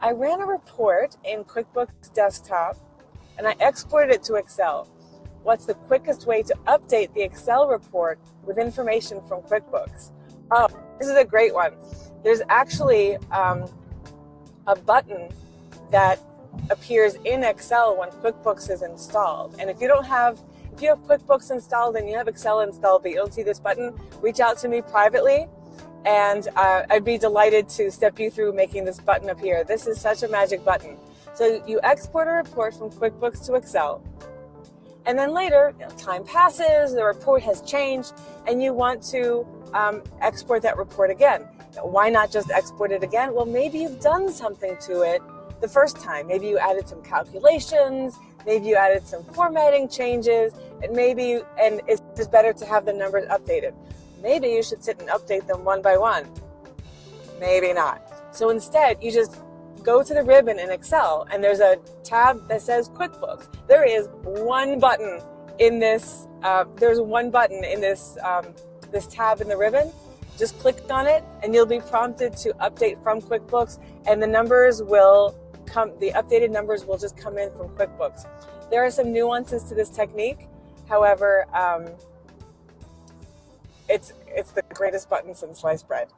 I ran a report in QuickBooks Desktop and I exported it to Excel. What's the quickest way to update the Excel report with information from QuickBooks? Oh, this is a great one. There's actually a button that appears in Excel when QuickBooks is installed. And if you have QuickBooks installed and you have Excel installed but you don't see this button, reach out to me privately and I'd be delighted to step you through making this button appear. This is such a magic button. So you export a report from QuickBooks to Excel, and then later, time passes, the report has changed, and you want to export that report again. Why not just export it again? Well, maybe you've done something to it the first time. Maybe you added some calculations, maybe you added some formatting changes, and it's just better to have the numbers updated. Maybe you should sit and update them one by one. Maybe not. So instead, you just go to the ribbon in Excel, and there's a tab that says QuickBooks. There is one button in this. This tab in the ribbon. Just click on it, and you'll be prompted to update from QuickBooks, and the updated numbers will just come in from QuickBooks. There are some nuances to this technique. However, it's the greatest button since sliced bread.